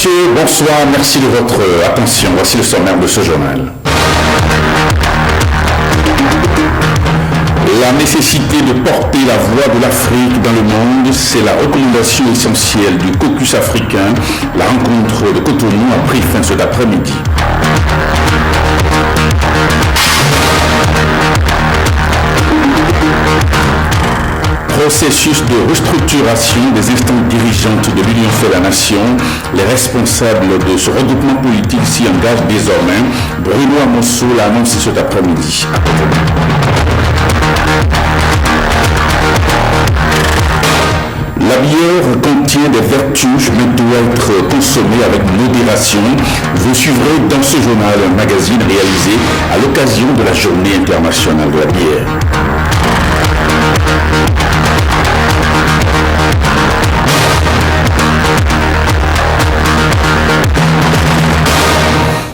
messieurs, bonsoir, merci de votre attention. Voici le sommaire de ce journal. La nécessité de porter la voix de l'Afrique dans le monde, c'est la recommandation essentielle du caucus africain. La rencontre de Cotonou a pris fin cet après-midi. Processus de restructuration des instances dirigeantes de l'Union fait la nation. Les responsables de ce regroupement politique s'y engagent désormais. Bruno Amosso l'a annoncé cet après-midi. La bière contient des vertus mais doit être consommée avec modération. Vous suivrez dans ce journal un magazine réalisé à l'occasion de la Journée internationale de la bière.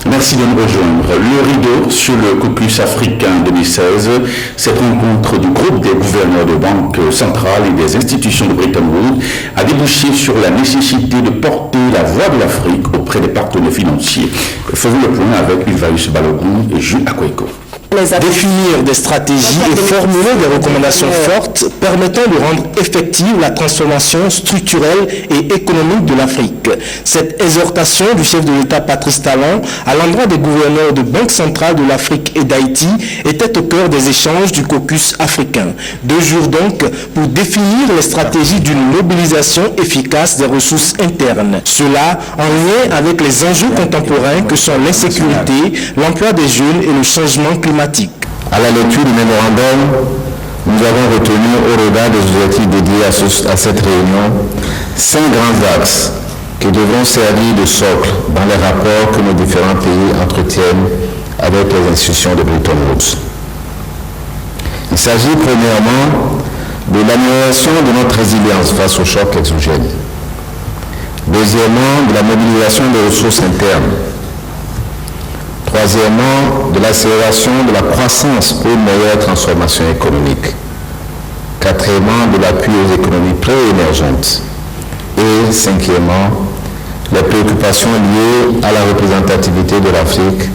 Merci de nous rejoindre. Le rideau sur le caucus africain 2016, cette rencontre du groupe des gouverneurs de banques centrales et des institutions de Bretton Woods a débouché sur la nécessité de porter la voix de l'Afrique auprès des partenaires financiers. Faisons le point avec Ulvaeus Balogun et Jules Akweko. Définir des stratégies et formuler des recommandations fortes permettant de rendre effective la transformation structurelle et économique de l'Afrique. Cette exhortation du chef de l'État Patrice Talon à l'endroit des gouverneurs de banques centrales de l'Afrique et d'Haïti était au cœur des échanges du caucus africain. 2 jours donc pour définir les stratégies d'une mobilisation efficace des ressources internes. Cela en lien avec les enjeux contemporains que sont l'insécurité, l'emploi des jeunes et le changement climatique. À la lecture du mémorandum, nous avons retenu au regard des objectifs dédiés à cette réunion 5 grands axes qui devront servir de socle dans les rapports que nos différents pays entretiennent avec les institutions de Bretton Woods. Il s'agit premièrement de l'amélioration de notre résilience face aux chocs exogènes. Deuxièmement, de la mobilisation des ressources internes. Troisièmement, de l'accélération de la croissance pour une meilleure transformation économique. Quatrièmement, de l'appui aux économies pré-émergentes. Et cinquièmement, les préoccupations liées à la représentativité de l'Afrique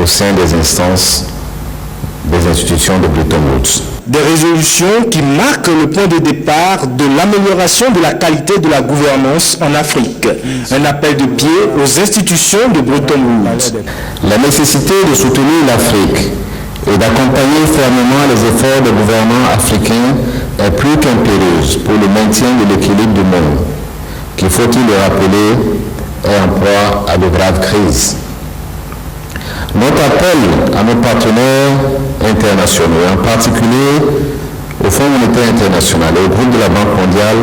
au sein des instances des institutions de Bretton Woods. Des résolutions qui marquent le point de départ de l'amélioration de la qualité de la gouvernance en Afrique. Un appel de pied aux institutions de Bretton Woods. La nécessité de soutenir l'Afrique et d'accompagner fermement les efforts des gouvernements africains est plus qu'impérieuse pour le maintien de l'équilibre du monde, qui, faut-il le rappeler, est en proie à de graves crises. Notre appel à nos partenaires internationaux, et en particulier au Fonds monétaire international et au groupe de la Banque mondiale,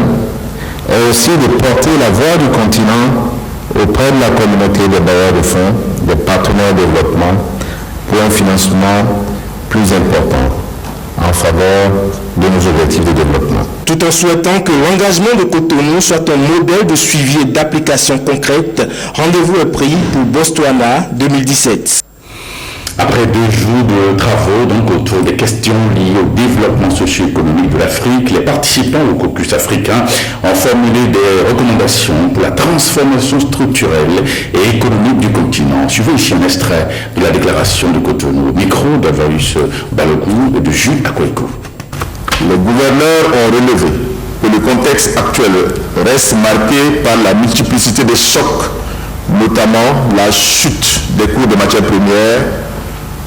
est aussi de porter la voix du continent auprès de la communauté des bailleurs de fonds, des partenaires de développement, pour un financement plus important en faveur de nos objectifs de développement. Tout en souhaitant que l'engagement de Cotonou soit un modèle de suivi et d'application concrète, rendez-vous est pris pour Botswana 2017. Après 2 jours de travaux autour des questions liées au développement socio-économique de l'Afrique, les participants au caucus africain ont formulé des recommandations pour la transformation structurelle et économique du continent. Suivez ici un extrait de la déclaration de Cotonou. Au micro d'Ulvaeus Balogun et de Jules Akweko. Les gouverneurs ont relevé que le contexte actuel reste marqué par la multiplicité des chocs, notamment la chute des cours de matières premières,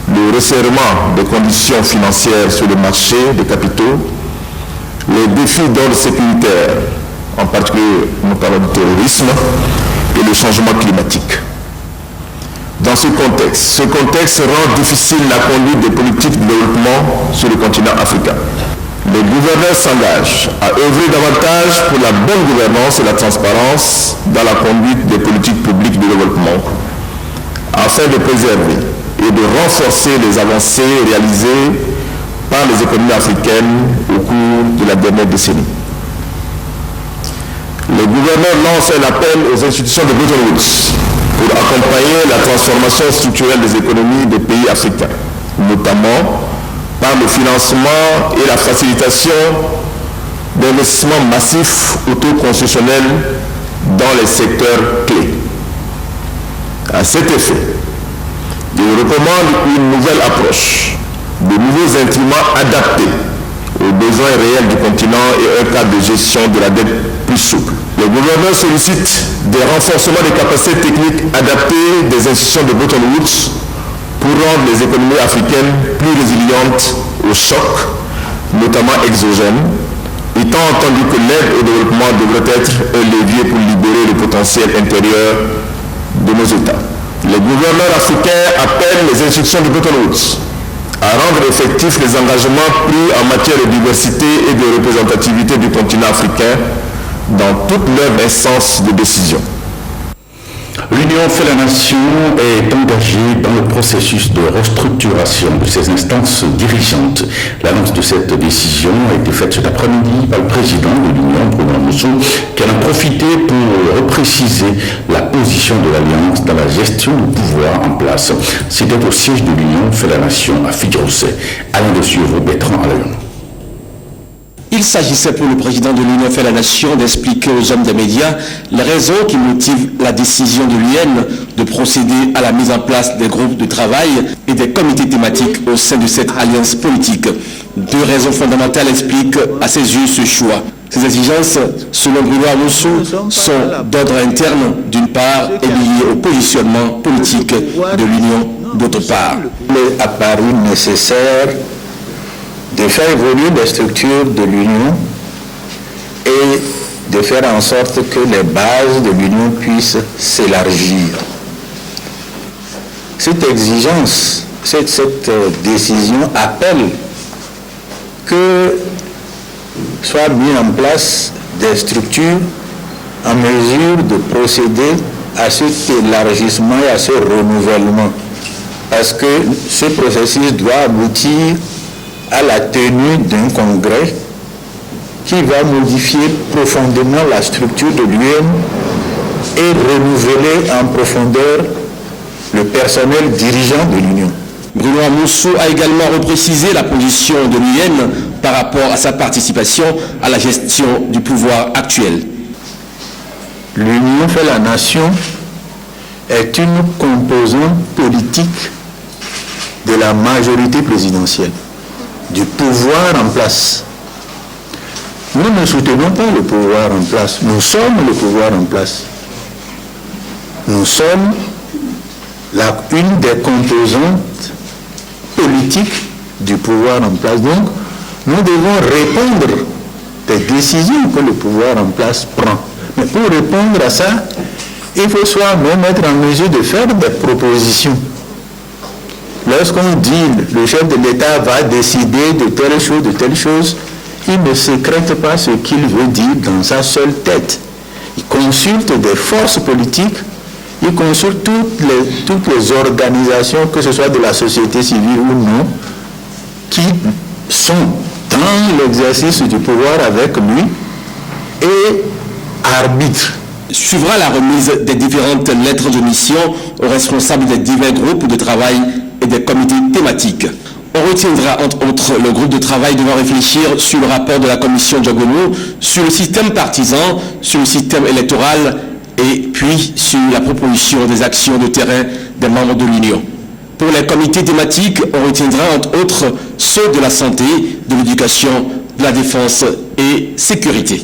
le resserrement des conditions financières sur le marché des capitaux, les défis d'ordre sécuritaire, en particulier notamment du terrorisme, et le changement climatique. Dans ce contexte rend difficile la conduite des politiques de développement sur le continent africain. Les gouverneurs s'engagent à œuvrer davantage pour la bonne gouvernance et la transparence dans la conduite des politiques publiques de développement, afin de préserver et de renforcer les avancées réalisées par les économies africaines au cours de la dernière décennie. Les gouverneurs lancent un appel aux institutions de Bretton Woods pour accompagner la transformation structurelle des économies des pays africains, notamment par le financement et la facilitation d'investissements massifs autoconcessionnels dans les secteurs clés. À cet effet, il recommande une nouvelle approche, de nouveaux instruments adaptés aux besoins réels du continent et un cadre de gestion de la dette plus souple. Le gouverneur sollicite des renforcements des capacités techniques adaptées des institutions de Bretton Woods pour rendre les économies africaines plus résilientes aux chocs, notamment exogènes, étant entendu que l'aide au développement devrait être un levier pour libérer le potentiel intérieur de nos États. Les gouverneurs africains appellent les institutions de Bretton Woods à rendre effectifs les engagements pris en matière de diversité et de représentativité du continent africain dans toutes leurs instances de décision. L'Union fait la nation est engagée dans le processus de restructuration de ses instances dirigeantes. L'annonce de cette décision a été faite cet après-midi par le président de l'Union, Bruno Moussou, qui en a profité pour repréciser la position de l'Alliance dans la gestion du pouvoir en place. C'était au siège de l'Union fait la nation à Figuerousset. Alain de Suivre, Bertrand Alain. Il s'agissait pour le président de l'Union fait la nation d'expliquer aux hommes des médias les raisons qui motivent la décision de l'UN de procéder à la mise en place des groupes de travail et des comités thématiques au sein de cette alliance politique. Deux raisons fondamentales expliquent à ses yeux ce choix. Ces exigences, selon Bruno Moussou, sont d'ordre interne d'une part et liées au positionnement politique de l'Union d'autre part. Il est apparu nécessaire de faire évoluer les structures de l'Union et de faire en sorte que les bases de l'Union puissent s'élargir. Cette exigence, cette décision appelle que soient mis en place des structures en mesure de procéder à cet élargissement et à ce renouvellement. Parce que ce processus doit aboutir à la tenue d'un congrès qui va modifier profondément la structure de l'UN et renouveler en profondeur le personnel dirigeant de l'Union. Bruno Moussou a également reprécisé la position de l'UN par rapport à sa participation à la gestion du pouvoir actuel. L'Union fait la nation est une composante politique de la majorité présidentielle, du pouvoir en place. Nous ne soutenons pas le pouvoir en place, nous sommes le pouvoir en place. Nous sommes une des composantes politiques du pouvoir en place. Donc, nous devons répondre des décisions que le pouvoir en place prend. Mais pour répondre à ça, il faut soi-même être en mesure de faire des propositions. Lorsqu'on dit le chef de l'État va décider de telle chose, il ne sécrète pas ce qu'il veut dire dans sa seule tête. Il consulte des forces politiques, il consulte toutes les organisations, que ce soit de la société civile ou non, qui sont dans l'exercice du pouvoir avec lui et arbitrent. Suivra la remise des différentes lettres de mission aux responsables des divers groupes de travail et des comités thématiques. On retiendra entre autres le groupe de travail devant réfléchir sur le rapport de la commission Diagono, sur le système partisan, sur le système électoral et puis sur la proposition des actions de terrain des membres de l'Union. Pour les comités thématiques, on retiendra entre autres ceux de la santé, de l'éducation, de la défense et sécurité.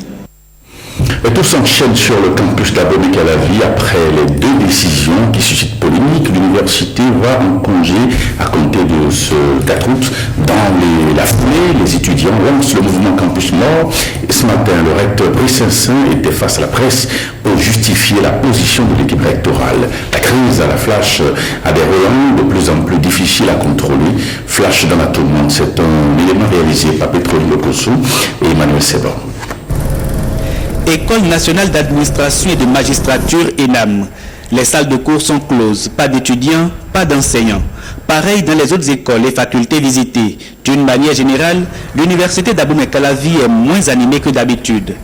Et tout s'enchaîne sur le campus d'Abomey-Calavi après les deux décisions qui suscitent polémique. L'université va en congé à compter de ce 4 août. Dans la foulée, les étudiants lancent le mouvement Campus Mort. Et ce matin, le recteur Brice Saint-Saint était face à la presse pour justifier la position de l'équipe rectorale. La crise à la Flash a des relents de plus en plus difficiles à contrôler. Flash dans la tourmente, c'est un élément réalisé par Pétroli Locosso et Emmanuel Seban. École nationale d'administration et de magistrature ENAM. Les salles de cours sont closes, pas d'étudiants, pas d'enseignants. Pareil dans les autres écoles et facultés visitées. D'une manière générale, l'université d'Abomey-Calavi est moins animée que d'habitude.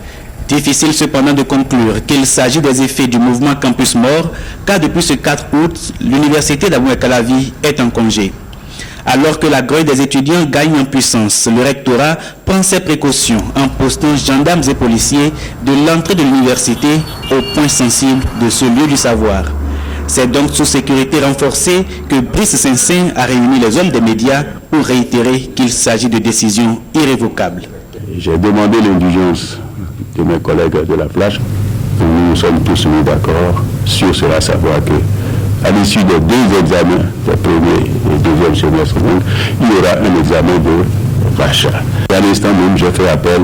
Difficile cependant de conclure qu'il s'agit des effets du mouvement Campus Mort, car depuis ce 4 août, l'université d'Abomey-Calavi est en congé. Alors que la grève des étudiants gagne en puissance, le rectorat prend ses précautions en postant gendarmes et policiers de l'entrée de l'université au point sensible de ce lieu du savoir. C'est donc sous sécurité renforcée que Brice Saint-Saint a réuni les hommes des médias pour réitérer qu'il s'agit de décisions irrévocables. J'ai demandé l'indulgence de mes collègues de la Flash. Nous sommes tous mis d'accord sur cela, savoir que à l'issue des 2 examens, le premier et deuxième semestre, il y aura un examen de rachat. À l'instant même, j'ai fait appel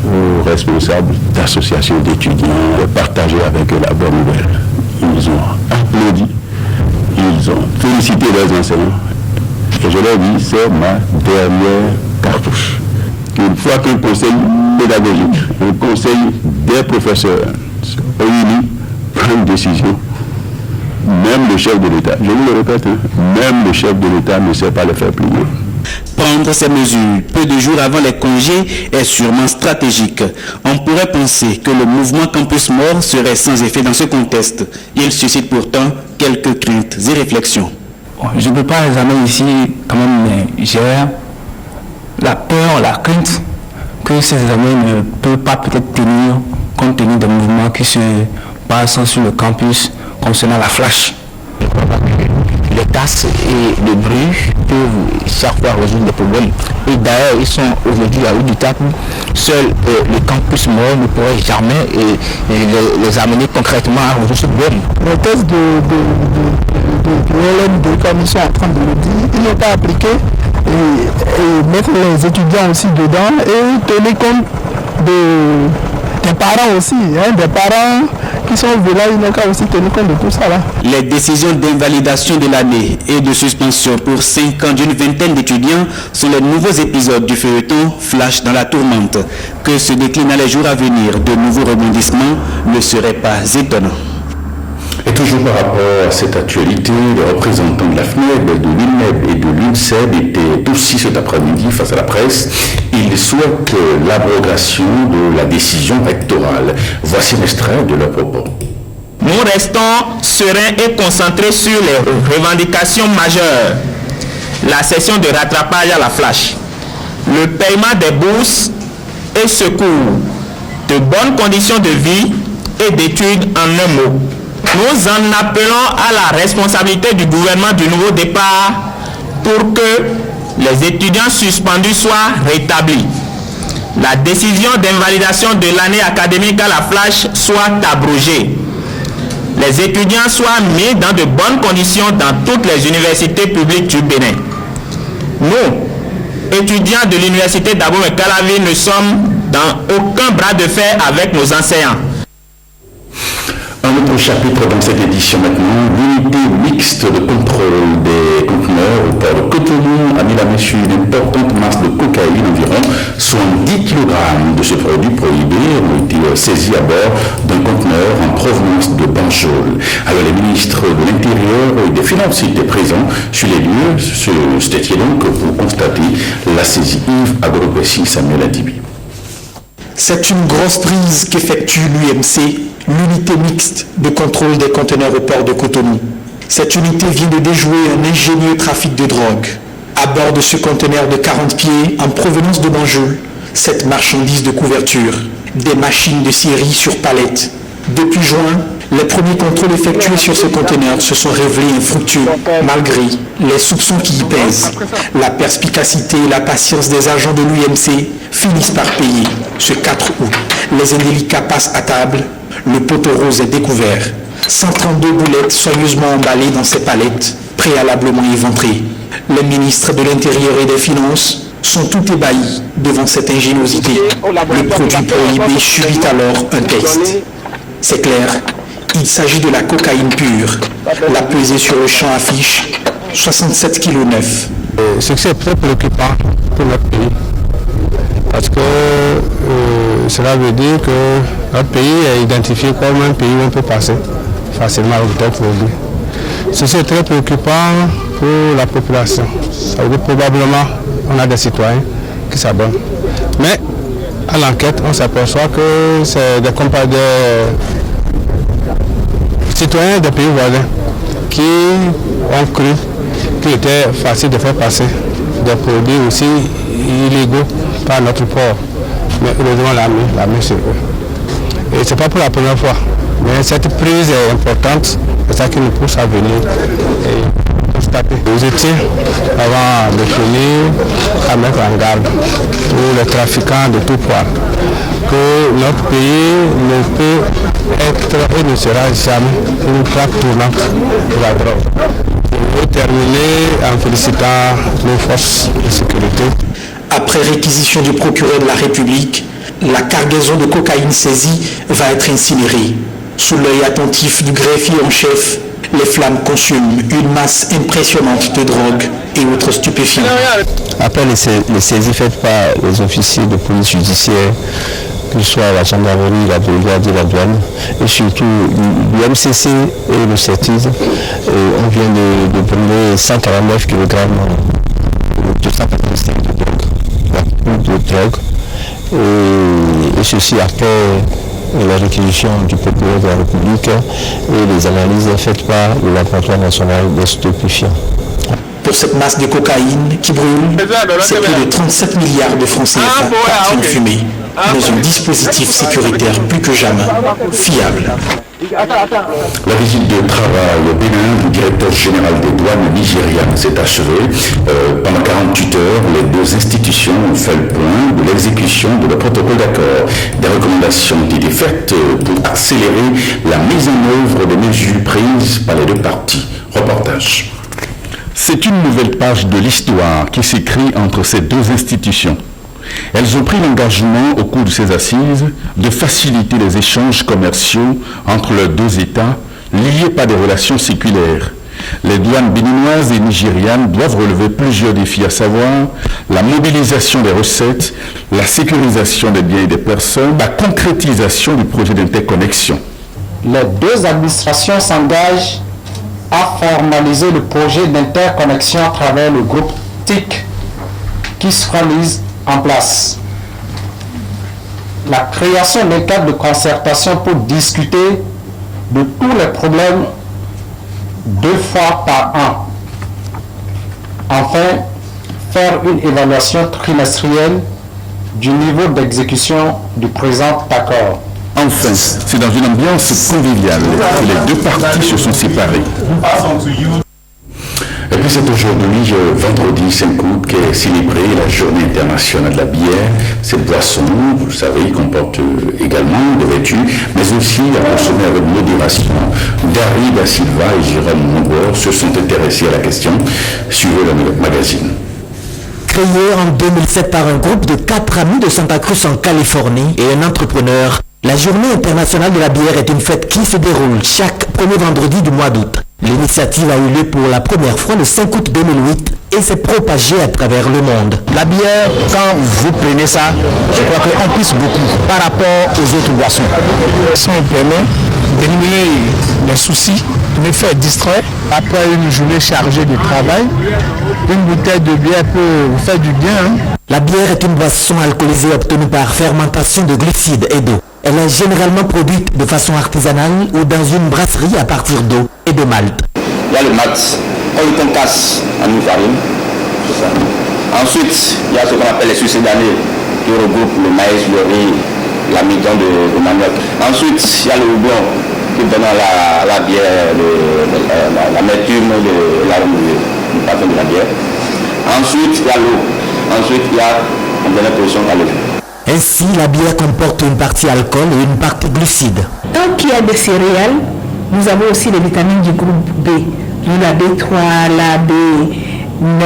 aux responsables d'associations d'étudiants de partager avec eux la bonne nouvelle. Ils ont applaudi, ils ont félicité leurs enseignants. Et je leur dis, c'est ma dernière cartouche. Une fois qu'un conseil pédagogique, un conseil des professeurs réunis, prend une décision, même le chef de l'État, je vous le répète, même le chef de l'État ne sait pas le faire plier. Prendre ces mesures peu de jours avant les congés est sûrement stratégique. On pourrait penser que le mouvement Campus Mort serait sans effet dans ce contexte. Il suscite pourtant quelques craintes et réflexions. Je ne peux pas examiner ici quand même, mais j'ai la peur, la crainte que ces examens ne peuvent pas peut-être tenir compte tenu des mouvements qui se passent sur le campus concernant la flash. Les tasses et le bruit peuvent chaque fois résoudre des problèmes. Et d'ailleurs, ils sont aujourd'hui à Ouditapu. Seul le campus Mort ne pourrait jamais les amener concrètement à résoudre ce problème. Les tests de LMD, comme ils sont en train de le dire, ils n'ont pas appliqué et mettre les étudiants aussi dedans et tenir compte des parents aussi, des parents qui sont là, ils n'ont qu'à aussi tenir compte de tout ça là. Les décisions d'invalidation de l'année et de suspension pour 5 ans d'une vingtaine d'étudiants sont les nouveaux épisodes du feuilleton Flash dans la tourmente. Que se déclinent les jours à venir de nouveaux rebondissements ne serait pas étonnant. Et toujours par rapport à cette actualité, les représentants de la FNEB, de l'UNEB et de l'UNSEB étaient aussi cet après-midi face à la presse. Ils souhaitent l'abrogation de la décision rectorale. Voici un extrait de leurs propos. Nous restons sereins et concentrés sur les revendications majeures. La session de rattrapage à la flash, le paiement des bourses et secours, de bonnes conditions de vie et d'études en un mot. Nous en appelons à la responsabilité du gouvernement du nouveau départ pour que les étudiants suspendus soient rétablis. La décision d'invalidation de l'année académique à la flash soit abrogée. Les étudiants soient mis dans de bonnes conditions dans toutes les universités publiques du Bénin. Nous, étudiants de l'université d'Abomey-Calavi, ne sommes dans aucun bras de fer avec nos enseignants. Un autre chapitre dans cette édition maintenant, l'unité mixte de contrôle des conteneurs au port de Cotonou a mis la main sur une importante masse de cocaïne, environ 70 kg de ce produit prohibé ont été saisis à bord d'un conteneur en provenance de Banjul. Alors les ministres de l'Intérieur et des Finances étaient présents sur les lieux, c'était donc pour constater la saisie. Yves Agropessi, Samuel Adibi. C'est une grosse prise qu'effectue l'UMC, l'unité mixte de contrôle des conteneurs au port de Cotonou. Cette unité vient de déjouer un ingénieux trafic de drogue. À bord de ce conteneur de 40 pieds en provenance de Banjul, cette marchandise de couverture, des machines de scierie sur palette. Depuis juin, les premiers contrôles effectués sur ce conteneur se sont révélés infructueux, malgré les soupçons qui y pèsent. La perspicacité et la patience des agents de l'UMC finissent par payer. Ce 4 août, les indélicats passent à table. Le poteau rose est découvert. 132 boulettes soigneusement emballées dans ces palettes, préalablement éventrées. Les ministres de l'Intérieur et des Finances sont tout ébahis devant cette ingéniosité. Le produit prohibé subit alors un test. C'est clair, il s'agit de la cocaïne pure. La pesée sur le champ affiche 67,9 kg. Ce qui est très préoccupant pour notre pays, parce que cela veut dire que notre pays est identifié comme un pays où on peut passer facilement avec d'autres produits. Ceci est très préoccupant pour la population. Ça veut dire probablement on a des citoyens qui s'abonnent. Mais à l'enquête, on s'aperçoit que c'est des citoyens des pays voisins qui ont cru qu'il était facile de faire passer des produits aussi illégaux par notre port. Mais heureusement, la main sur eux. Et ce n'est pas pour la première fois. Mais cette prise est importante C'est ça qui nous pousse à venir et constater. Nous étions avant de finir à mettre en garde pour les trafiquants de tout poil que notre pays ne peut être et ne sera jamais une plaque tournante de la drogue. Je veux terminer en félicitant nos forces de sécurité. Après réquisition du procureur de la République, la cargaison de cocaïne saisie va être incinérée. Sous l'œil attentif du greffier en chef, les flammes consument une masse impressionnante de drogue et autres stupéfiants. Après les saisies faites par les officiers de police judiciaire, que ce soit la gendarmerie, la brigade et la douane, et surtout l'UMCC et le CETIS, on vient de brûler 149 kg de 285 de drogue, et ceci après la réquisition du procureur de la République et les analyses faites par le laboratoire national des stupéfiants. Pour cette masse de cocaïne qui brûle, c'est plus de 37 milliards de francs CFA partis en fumée, dans un dispositif sécuritaire plus que jamais fiable. La visite de travail au Bénin du directeur général des douanes nigérianes s'est achevée. Pendant 48 heures, les deux institutions ont fait le point de l'exécution de le protocole d'accord. Des recommandations ont été faites pour accélérer la mise en œuvre des mesures prises par les deux parties. Reportage. C'est une nouvelle page de l'histoire qui s'écrit entre ces deux institutions. Elles ont pris l'engagement au cours de ces assises de faciliter les échanges commerciaux entre leurs deux États liés par des relations séculaires. Les douanes béninoises et nigérianes doivent relever plusieurs défis, à savoir la mobilisation des recettes, la sécurisation des biens et des personnes, la concrétisation du projet d'interconnexion. Les deux administrations s'engagent à formaliser le projet d'interconnexion à travers le groupe TIC qui sera mis en place. La création d'un cadre de concertation pour discuter de tous les problèmes 2 fois par an. Enfin, faire une évaluation trimestrielle du niveau d'exécution du présent accord. Enfin, c'est dans une ambiance conviviale que les deux parties se sont séparées. Et puis c'est aujourd'hui, vendredi 5 août, qu'est célébrée la journée internationale de la bière. Cette boisson, vous le savez, comporte également des vertus, mais aussi à consommer avec modération. Dari da Silva et Jérôme Mongour se sont intéressés à la question. Suivez le magazine. Créée en 2007 par un groupe de 4 amis de Santa Cruz en Californie et un entrepreneur, la Journée internationale de la bière est une fête qui se déroule chaque premier vendredi du mois d'août. L'initiative a eu lieu pour la première fois le 5 août 2008 et s'est propagée à travers le monde. La bière, quand vous prenez ça, je crois qu'on pisse beaucoup par rapport aux autres boissons. Ça me permet d'éliminer les soucis, de me faire distraire après une journée chargée de travail. Une bouteille de bière peut vous faire du bien. La bière est une boisson alcoolisée obtenue par fermentation de glucides et d'eau. Elle est généralement produite de façon artisanale ou dans une brasserie à partir d'eau et de malt. Il y a le malt, on le concasse en une farine. Ensuite, il y a ce qu'on appelle les succédanés qui regroupent le maïs, le riz, l'amidon de manioc. Ensuite, il y a le houblon qui donne à la bière l'amertume de l'arôme du parfum de la bière. Ensuite, il y a l'eau. Ensuite, il y a une dernière position à l'eau. Ainsi, la bière comporte une partie alcool et une partie glucide. Tant qu'il y a des céréales, nous avons aussi les vitamines du groupe B. La B3, la B9,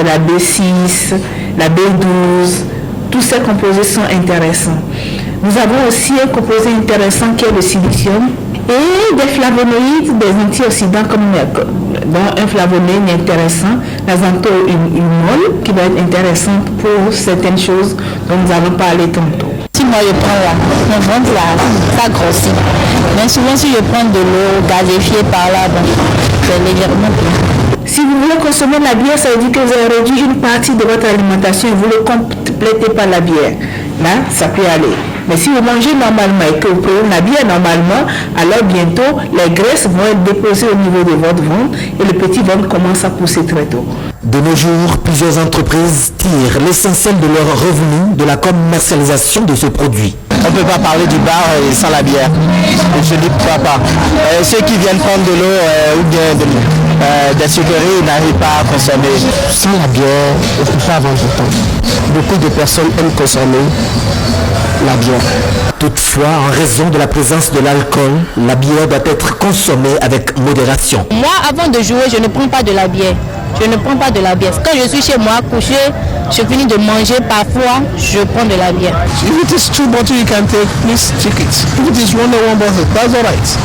la B6, la B12. Tous ces composés sont intéressants. Nous avons aussi un composé intéressant qui est le silicium et des flavonoïdes, des antioxydants comme un flavonoïde intéressant, la xanthohumol qui va être intéressante pour certaines choses dont nous allons parler tantôt. Si moi je prends là, mon ventre là, ça grossit. Mais souvent si je prends de l'eau gazéfiée par là, bon, c'est légèrement plus. Si vous voulez consommer la bière, ça veut dire que vous avez réduit une partie de votre alimentation et vous le complétez par la bière. Là, ça peut aller. Mais si vous mangez normalement et que vous prenez la bière normalement, alors bientôt, les graisses vont être déposées au niveau de votre ventre et le petit ventre commence à pousser très tôt. De nos jours, plusieurs entreprises tirent l'essentiel de leurs revenus de la commercialisation de ce produit. On ne peut pas parler du bar sans la bière. Je dis pourquoi pas. Ceux qui viennent prendre de l'eau ou bien des sucreries n'arrivent pas à consommer. Sans la bière, on ne peut pas avoir du temps. Beaucoup de personnes aiment consommer la bière. Toutefois, en raison de la présence de l'alcool, la bière doit être consommée avec modération. Moi, avant de jouer, je ne prends pas de la bière. Je ne prends pas de la bière. Quand je suis chez moi, couché, je finis de manger, parfois, je prends de la bière. If it is 2 bottles you can take, please take it. If it is one bottle, that's all right.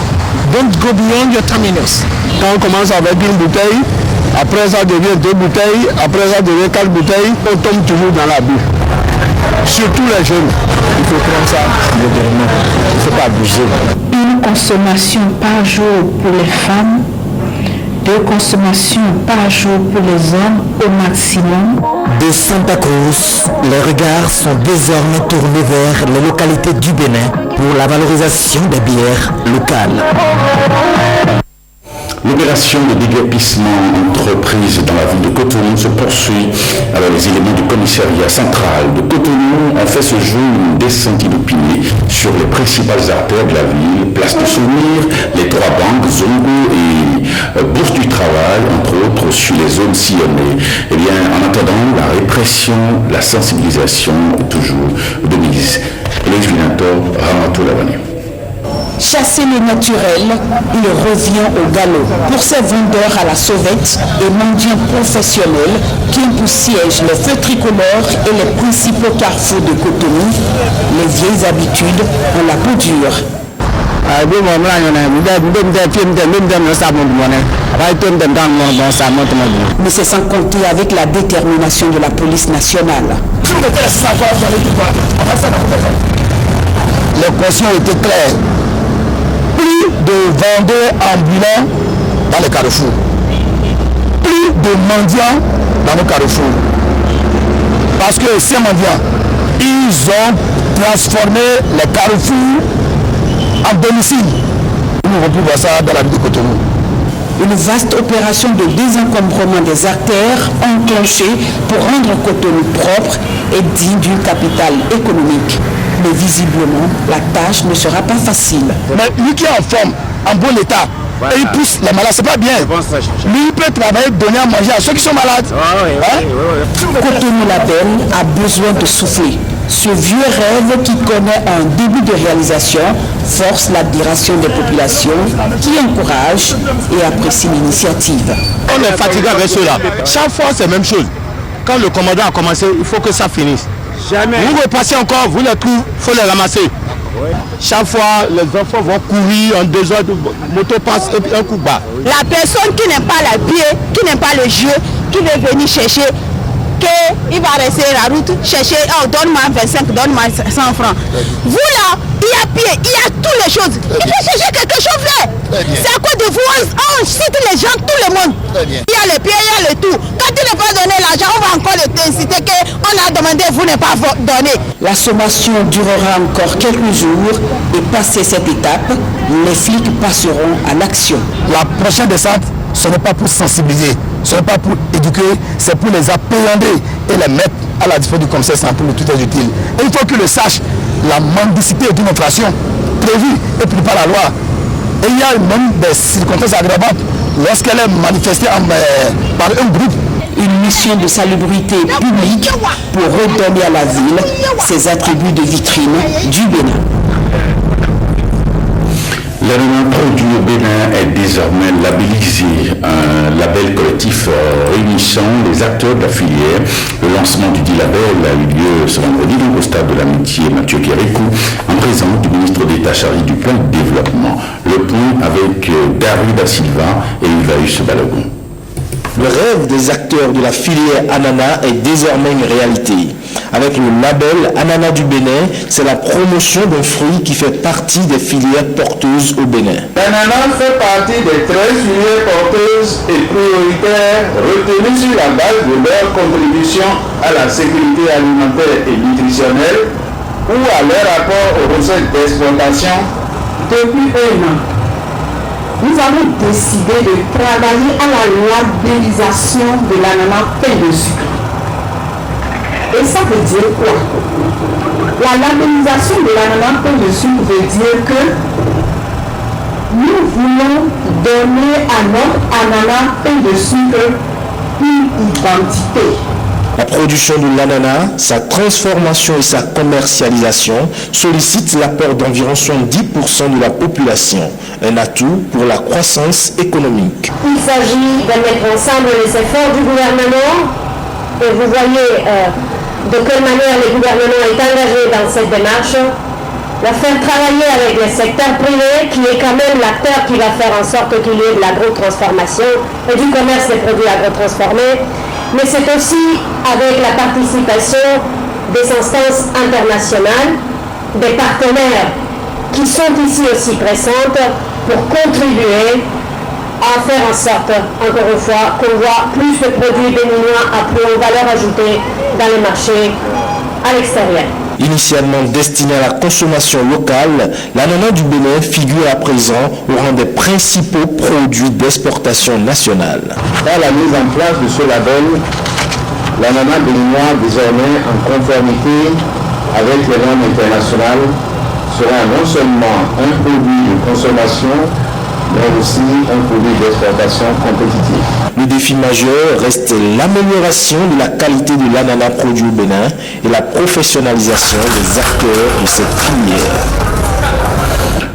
Don't go beyond your terminus. Quand on commence avec une bouteille, après ça devient 2 bouteilles, après ça devient 4 bouteilles, on tombe toujours dans la bulle. Surtout les jeunes. Il faut prendre ça modérément. Il ne faut pas abuser. Une consommation par jour pour les femmes, 2 consommations par jour pour les hommes au maximum. De Santa Cruz, les regards sont désormais tournés vers les localités du Bénin pour la valorisation des bières locales. L'opération de déguerpissement entreprise dans la ville de Cotonou se poursuit. Alors les éléments du commissariat central de Cotonou ont fait ce jour une descente inopinée sur les principales artères de la ville, place de Souvenir, les 3 banques, Zongo et Bourse du Travail, entre autres, sur les zones sillonnées. Eh bien, en attendant, la répression, la sensibilisation toujours de mise. L'ex-Vinator Ramato Lavani. Chasser le naturel, il revient au galop. Pour ces vendeurs à la sauvette et mendiants professionnels qui ont pour siège les feux tricolores et les principaux carrefours de Cotonou, les vieilles habitudes ont la peau dure. Mais c'est sans compter avec la détermination de la police nationale. Les questions étaient claires. Plus de vendeurs ambulants dans les carrefours. Plus de mendiants dans nos carrefours. Parce que ces mendiants, ils ont transformé les carrefours en domicile. Nous ne pouvons plus voir ça dans la ville de Cotonou. Une vaste opération de désencombrement des artères enclenchée pour rendre Cotonou propre et digne d'une capitale économique. Mais visiblement, la tâche ne sera pas facile. Mais lui qui est en forme, en bon état, voilà. Et il pousse les malades, c'est pas bien. Lui peut travailler, donner à manger à ceux qui sont malades. Cotonou Label a besoin de souffler. Ce vieux rêve qui connaît un début de réalisation force l'admiration des populations qui encouragent et apprécient l'initiative. On est fatigué avec cela. Chaque fois, c'est la même chose. Quand le commandant a commencé, il faut que ça finisse. Jamais. Vous repassez encore, vous les trouvez, il faut les ramasser. Ouais. Chaque fois, les enfants vont courir en 2 heures, moto passe et puis un coup bas. La personne qui n'aime pas la pied, qui n'aime pas le jeu, qui veut venir chercher, qu'il va rester la route, chercher, oh donne-moi 25, donne-moi 100 francs. Vous là, il y a pied, il y a toutes les choses. Il faut chercher quelque chose là. C'est à cause de vous, on cite les gens, tout le monde. Il y a le pied, il y a le tout. Quand tu ne peux pas donner l'argent, on va encore inciter qu'on a demandé, vous ne pas donner. La sommation durera encore quelques jours et passé cette étape, les flics passeront à l'action. La prochaine descente, ce n'est pas pour sensibiliser, ce n'est pas pour éduquer, c'est pour les appréhender et les mettre à la disposition du commissaire central pour tout est utile. Et il faut qu'ils le sachent, la mendicité est une infraction prévue et prise par la loi. Et il y a même des circonstances aggravantes lorsqu'elle est manifestée par un groupe. Une mission de salubrité publique pour redonner à la ville ses attributs de vitrine du Bénin. L'élément produit au Bénin est désormais labellisé, un label collectif réunissant les acteurs de la filière. Le lancement du dit label a eu lieu ce vendredi au stade de l'amitié Mathieu Kérékou, en présence du ministre d'État chargé du plan de développement. Le point avec Gary Da Silva et Yvaïus Balogun. Le rêve des acteurs de la filière ananas est désormais une réalité. Avec le label Ananas du Bénin, c'est la promotion d'un fruit qui fait partie des filières porteuses au Bénin. L'ananas fait partie des 13 filières porteuses et prioritaires retenues sur la base de leur contribution à la sécurité alimentaire et nutritionnelle ou à leur rapport aux recettes d'exploitation depuis 1 an. nous avons décidé de travailler à la labellisation de l'ananas pain de sucre. Et ça veut dire quoi? La labellisation de l'ananas pain de sucre veut dire que nous voulons donner à notre ananas pain de sucre une identité. La production de l'ananas, sa transformation et sa commercialisation sollicitent l'apport d'environ 70% de la population, un atout pour la croissance économique. Il s'agit de mettre ensemble les efforts du gouvernement et vous voyez de quelle manière le gouvernement est engagé dans cette démarche, la faire travailler avec le secteur privé qui est quand même l'acteur qui va faire en sorte qu'il y ait de l'agrotransformation et du commerce des produits agrotransformés, mais c'est aussi avec la participation des instances internationales, des partenaires qui sont ici aussi présentes pour contribuer à faire en sorte, encore une fois, qu'on voit plus de produits béninois à plus en valeur ajoutée dans les marchés à l'extérieur. Initialement destiné à la consommation locale, l'ananas du Bénin figure à présent au rang des principaux produits d'exportation nationale. Par la mise en place de ce label, l'ananas béninois, désormais en conformité avec les normes internationales, sera non seulement un produit de consommation, mais aussi un produit d'exportation compétitif. Le défi majeur reste l'amélioration de la qualité de l'ananas produit au Bénin et la professionnalisation des acteurs de cette filière.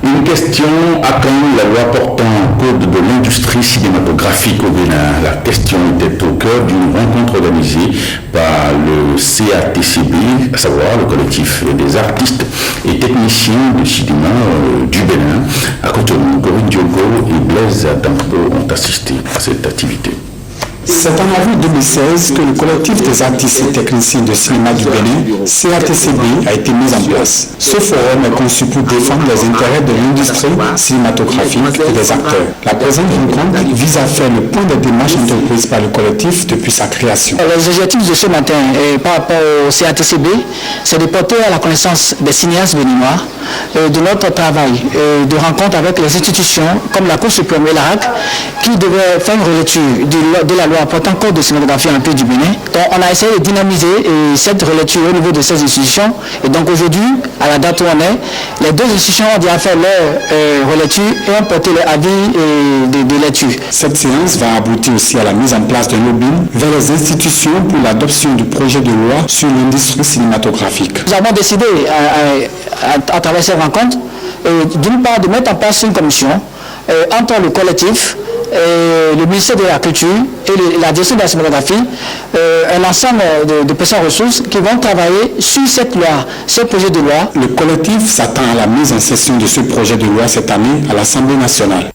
Une question, à quand la loi portant code de l'industrie cinématographique au Bénin? La question était au cœur d'une rencontre organisée par le CATCB, à savoir le collectif des artistes et techniciens de cinéma du Bénin. À Cotonou, Corinne Diogo et Blaise Adampo ont assisté à cette activité. C'est en avril 2016 que le collectif des artistes et techniciens de cinéma du Bénin, CATCB, a été mis en place. Ce forum est conçu pour défendre les intérêts de l'industrie cinématographique et des acteurs. La présente rencontre vise à faire le point des démarches entreprises par le collectif depuis sa création. Les objectifs de ce matin par rapport au CATCB, c'est de porter à la connaissance des cinéastes béninois de notre travail, de rencontre avec les institutions comme la Cour suprême et l'ARAC, qui devraient faire une relecture de la loi portant code de cinématographie en pays du Bénin. Donc on a essayé de dynamiser cette relecture au niveau de ces institutions. Et donc aujourd'hui, à la date où on est, les deux institutions ont déjà fait leur relecture et ont porté leur avis de lecture. Cette séance va aboutir aussi à la mise en place d'un lobbying vers les institutions pour l'adoption du projet de loi sur l'industrie cinématographique. Nous avons décidé à travers ces rencontres, d'une part de mettre en place une commission entre le collectif, le ministère de la Culture et la direction de la cinématographie, un ensemble de personnes ressources qui vont travailler sur cette loi, ce projet de loi. Le collectif s'attend à la mise en session de ce projet de loi cette année à l'Assemblée nationale.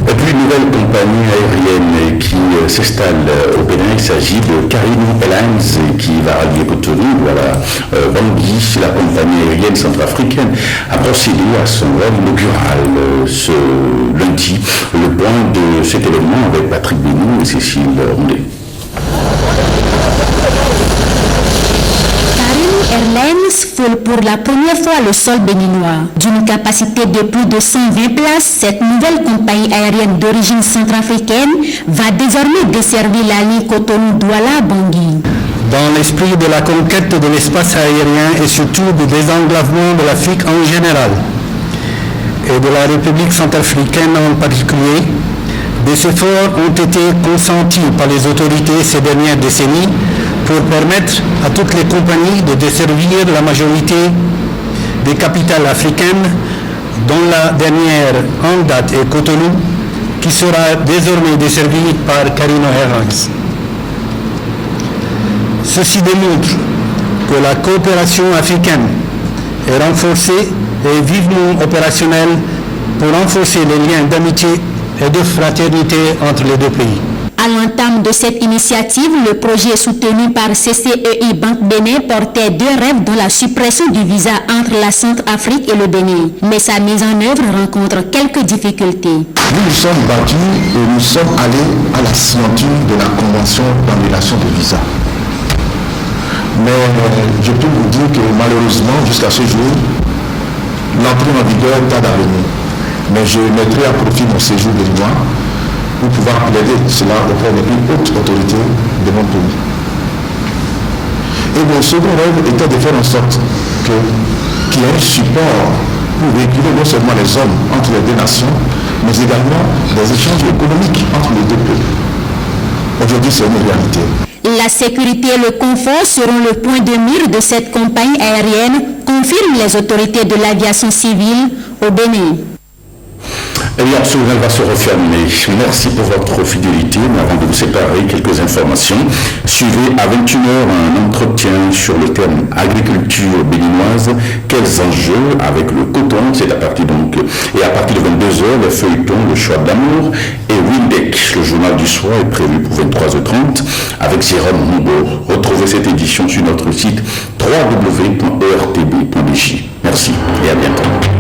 Et puis une nouvelle compagnie aérienne qui s'installe au Bénin, il s'agit de Carino Airlines qui va rallier Cotonou. Voilà, Bangui, la compagnie aérienne centrafricaine, a procédé à son vol inaugural ce lundi. Le point de cet événement avec Patrick Bénou et Cécile Rondet. Airlines vole pour la première fois le sol béninois. D'une capacité de plus de 120 places, cette nouvelle compagnie aérienne d'origine centrafricaine va désormais desservir la ligne Cotonou-Douala-Bangui. Dans l'esprit de la conquête de l'espace aérien et surtout du désenglavement de l'Afrique en général et de la République centrafricaine en particulier, des efforts ont été consentis par les autorités ces dernières décennies pour permettre à toutes les compagnies de desservir la majorité des capitales africaines, dont la dernière en date est Cotonou, qui sera désormais desservie par Carino Airlines. Ceci démontre que la coopération africaine est renforcée et vivement opérationnelle pour renforcer les liens d'amitié et de fraternité entre les deux pays. À l'entame de cette initiative, le projet soutenu par CCEI Banque Bénin portait deux rêves, dont la suppression du visa entre la Centrafrique et le Bénin. Mais sa mise en œuvre rencontre quelques difficultés. Nous nous sommes battus et nous sommes allés à la signature de la convention d'annulation de visa. Mais je peux vous dire que malheureusement, jusqu'à ce jour, l'entrée en vigueur tarde à venir. Mais je mettrai à profit mon séjour béninois pour pouvoir plaider cela auprès des plus hautes autorités de mon pays. Et mon second rêve était de faire en sorte qu'il y ait un support pour véhiculer non seulement les hommes entre les deux nations, mais également des échanges économiques entre les deux peuples. Aujourd'hui, c'est une réalité. La sécurité et le confort seront le point de mire de cette compagnie aérienne, confirment les autorités de l'aviation civile au Bénin. Eh bien, ce journal va se refermer. Merci pour votre fidélité. Mais avant de vous séparer, quelques informations. Suivez à 21h un entretien sur le thème agriculture béninoise. Quels enjeux avec le coton? C'est à partir et à partir de 22h, le feuilleton, le choix d'amour et Windeck. Le journal du soir est prévu pour 23h30 avec Jérôme Moumbo. Retrouvez cette édition sur notre site www.ortb.bj. Merci et à bientôt.